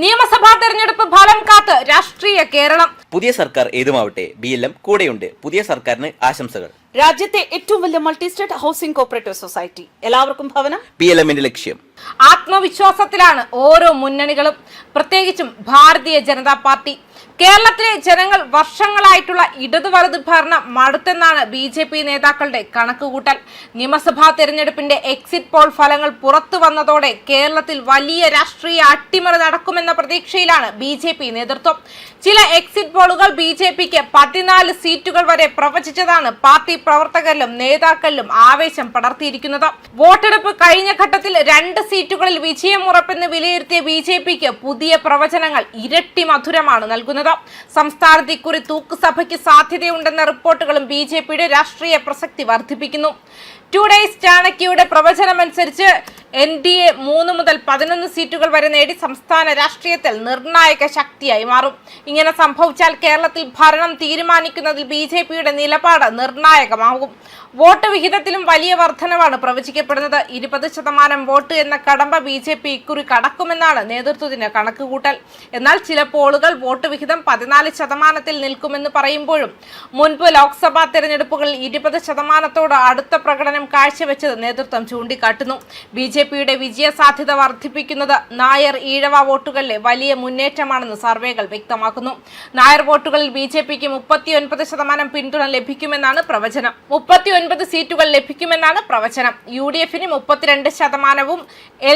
നിയമസഭാ തെരഞ്ഞെടുപ്പ് ഫലം കാത്ത് രാഷ്ട്രീയ കേരളം. പുതിയ സർക്കാർ ഏതുമാവട്ടെ BLM കൂടെയുണ്ട്. പുതിയ സർക്കാരിന് ആശംസകൾ. രാജ്യത്തെ ഏറ്റവും വലിയ multi state housing cooperative society, എല്ലാവർക്കും ഭവനം, PLMന്റെ ലക്ഷ്യം. ആത്മവിശ്വാസത്തിലാണ് ഓരോ മുന്നണികളും, പ്രത്യേകിച്ചും ഭാരതീയ ജനതാ പാർട്ടി. കേരളത്തിലെ ജനങ്ങൾ വർഷങ്ങളായിട്ടുള്ള ഇടതു വലത് ഭരണം മടുത്തെന്നാണ് BJP നേതാക്കളുടെ കണക്കുകൂട്ടൽ. നിയമസഭാ തെരഞ്ഞെടുപ്പിന്റെ എക്സിറ്റ് പോൾ ഫലങ്ങൾ പുറത്തു വന്നതോടെ കേരളത്തിൽ വലിയ രാഷ്ട്രീയ അട്ടിമറി നടക്കുമെന്ന പ്രതീക്ഷയിലാണ് BJP നേതൃത്വം. ചില എക്സിറ്റ് പോളുകൾ BJPക്ക് 14 സീറ്റുകൾ വരെ പ്രവചിച്ചതാണ് പാർട്ടി പ്രവർത്തകരിലും നേതാക്കളിലും ആവേശം പടർത്തിയിരിക്കുന്നത്. വോട്ടെടുപ്പ് കഴിഞ്ഞ ഘട്ടത്തിൽ 2 സീറ്റുകളിൽ വിജയം ഉറപ്പെന്ന് വിലയിരുത്തിയ BJPക്ക് പുതിയ പ്രവചനങ്ങൾ ഇരട്ടി മധുരമാണ് നൽകുന്നത്. സംസ്ഥാനത്ത് ഇക്കുറി തൂക്കുസഭയ്ക്ക് സാധ്യതയുണ്ടെന്ന റിപ്പോർട്ടുകളും BJPയുടെ രാഷ്ട്രീയ പ്രസക്തി വർദ്ധിപ്പിക്കുന്നു. ടുഡേയ്സ് ചാണക്യയുടെ പ്രവചനമനുസരിച്ച് NDA 3 മുതൽ 11 സീറ്റുകൾ വരെ നേടി സംസ്ഥാന രാഷ്ട്രീയത്തിൽ നിർണായക ശക്തിയായി മാറും. ഇങ്ങനെ സംഭവിച്ചാൽ കേരളത്തിൽ ഭരണം തീരുമാനിക്കുന്നതിൽ BJPയുടെ നിലപാട് നിർണായകമാകും. വോട്ട് വിഹിതത്തിലും വലിയ വർധനവാണ് പ്രവചിക്കപ്പെടുന്നത്. 20% വോട്ട് എന്ന കടമ്പ BJP ഇക്കുറി കടക്കുമെന്നാണ് നേതൃത്വത്തിന്റെ കണക്കുകൂട്ടൽ. എന്നാൽ ചില പോളുകൾ വോട്ട് വിഹിതം 14% നിൽക്കുമെന്ന് പറയുമ്പോഴും മുൻപ് ലോക്സഭാ തെരഞ്ഞെടുപ്പുകളിൽ 20%തോട് അടുത്ത പ്രകടനം കാഴ്ചവെച്ചത് നേതൃത്വം ചൂണ്ടിക്കാട്ടുന്നു. BJPയുടെ വിജയ സാധ്യത വർദ്ധിപ്പിക്കുന്നത് നായർ ഈഴവ വോട്ടുകളിലെ വലിയ മുന്നേറ്റമാണെന്ന് സർവേകൾ വ്യക്തമാക്കുന്നു. നായർ വോട്ടുകളിൽ BJPക്ക് 39% പിന്തുണ ലഭിക്കുമെന്നാണ് പ്രവചനം. 39 സീറ്റുകൾ ലഭിക്കുമെന്നാണ് പ്രവചനം. UDFന് 32%,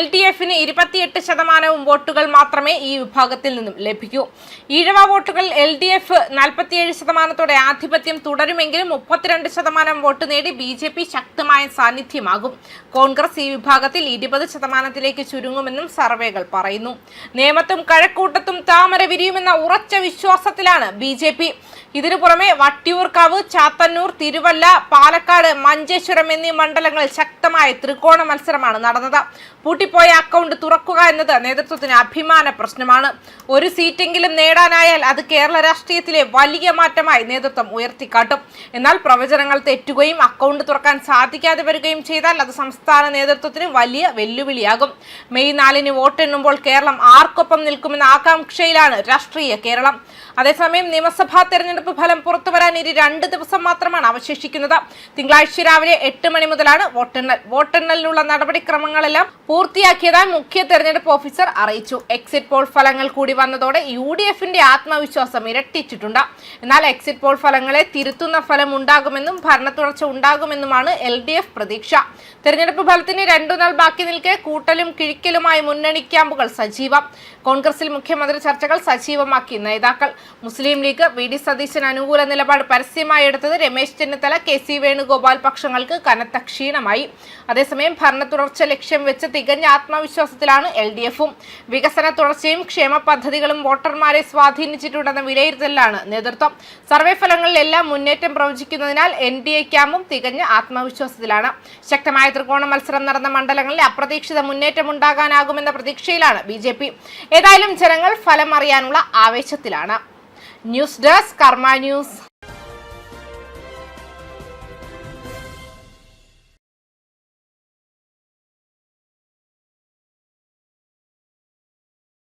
LDFന് 28% വോട്ടുകൾ മാത്രമേ ഈ വിഭാഗത്തിൽ നിന്നും ലഭിക്കൂ. ഈഴവ വോട്ടുകളിൽ LDF 47%തോടെ ആധിപത്യം തുടരുമെങ്കിലും 32% വോട്ട് നേടി BJP ശക്തമായ സാന്നിധ്യമാകും. കോൺഗ്രസ് ഈ വിഭാഗത്തിൽ 20%ത്തിലേക്ക് ചുരുങ്ങുമെന്നും സർവേകൾ പറയുന്നു. നേമത്തും കഴക്കൂട്ടത്തും താമര വിരിയുമെന്ന ഉറച്ച വിശ്വാസത്തിലാണ് BJP. ഇതിനു പുറമെ വട്ടിയൂർക്കാവ്, ചാത്തന്നൂർ, തിരുവല്ല, പാലക്കാട്, മഞ്ചേശ്വരം എന്നീ മണ്ഡലങ്ങളിൽ ശക്തമായ ത്രികോണ മത്സരമാണ് നടന്നത്. പൂട്ടിപ്പോയ അക്കൗണ്ട് തുറക്കുക എന്നത് നേതൃത്വത്തിന് അഭിമാന പ്രശ്നമാണ്. ഒരു സീറ്റെങ്കിലും നേടാനായാൽ അത് കേരള രാഷ്ട്രീയത്തിലെ വലിയ മാറ്റമായി നേതൃത്വം ഉയർത്തിക്കാട്ടും. എന്നാൽ പ്രവചനങ്ങൾ തെറ്റുകയും അക്കൗണ്ട് തുറക്കാൻ സാധിക്കാതെ വരികയും ചെയ്താൽ അത് സംസ്ഥാന നേതൃത്വത്തിന് വലിയ വെല്ലുവിളിയാകും. മെയ് 4 വോട്ടെണ്ണുമ്പോൾ കേരളം ആർക്കൊപ്പം നിൽക്കുമെന്ന ആകാംക്ഷയിലാണ് രാഷ്ട്രീയ കേരളം. അതേസമയം നിയമസഭാ തെരഞ്ഞെടുപ്പ് ഫലം പുറത്തുവരാൻ ഇനി 2 ദിവസം മാത്രമാണ് അവശേഷിക്കുന്നത്. തിങ്കളാഴ്ച രാവിലെ 8 മണി മുതലാണ് വോട്ടെണ്ണൽ. വോട്ടെണ്ണലിനുള്ള നടപടിക്രമങ്ങളെല്ലാം പൂർത്തിയാക്കിയതായി മുഖ്യ തെരഞ്ഞെടുപ്പ് ഓഫീസർ അറിയിച്ചു. എക്സിറ്റ് പോൾ ഫലങ്ങൾ കൂടി വന്നതോടെ UDFന്റെ ആത്മവിശ്വാസം ഇരട്ടിച്ചിട്ടുണ്ട്. എന്നാൽ എക്സിറ്റ് പോൾ ഫലങ്ങളെ തിരുത്തുന്ന ഫലം ഉണ്ടാകുമെന്നും ഭരണ തുടർച്ച ഉണ്ടാകുമെന്നുമാണ് LDF പ്രതീക്ഷ. തെരഞ്ഞെടുപ്പ് ഫലത്തിന് 2 നാൾ ബാക്കി നിൽക്കെ കൂട്ടലും കിഴിക്കലുമായി മുന്നണി ക്യാമ്പുകൾ സജീവം. കോൺഗ്രസിൽ മുഖ്യമന്ത്രി ചർച്ചകൾ സജീവമാക്കി നേതാക്കൾ. മുസ്ലിം ലീഗ്, VD സതീശൻ അനുകൂല നിലപാട് പരസ്യമായി എടുത്തത് രമേശ് ചെന്നിത്തല, KC വേണുഗോപാൽ പക്ഷങ്ങൾക്ക് കനത്ത ക്ഷീണമായി. അതേസമയം ഭരണ തുടർച്ച ലക്ഷ്യം വെച്ച് തികഞ്ഞ ആത്മവിശ്വാസത്തിലാണ് LDFും. വികസന തുടർച്ചയും ക്ഷേമ പദ്ധതികളും വോട്ടർമാരെ സ്വാധീനിച്ചിട്ടുണ്ടെന്ന വിലയിരുത്തലാണ് നേതൃത്വം. സർവേ ഫലങ്ങളിൽ എല്ലാം മുന്നേറ്റം പ്രവചിക്കുന്നതിനാൽ NDA ക്യാമ്പും തികഞ്ഞ ആത്മവിശ്വാസത്തിലാണ്. ശക്തമായ ത്രികോണ മത്സരം നടന്ന മണ്ഡലങ്ങളിൽ അപ്രതീക്ഷിത മുന്നേറ്റം ഉണ്ടാകാനാകുമെന്ന പ്രതീക്ഷയിലാണ് BJP. ഏതായാലും ജനങ്ങൾ ഫലം അറിയാനുള്ള ആവേശത്തിലാണ്. ന്യൂസ് ഡെസ്ക് കർമ്മ ന്യൂസ്.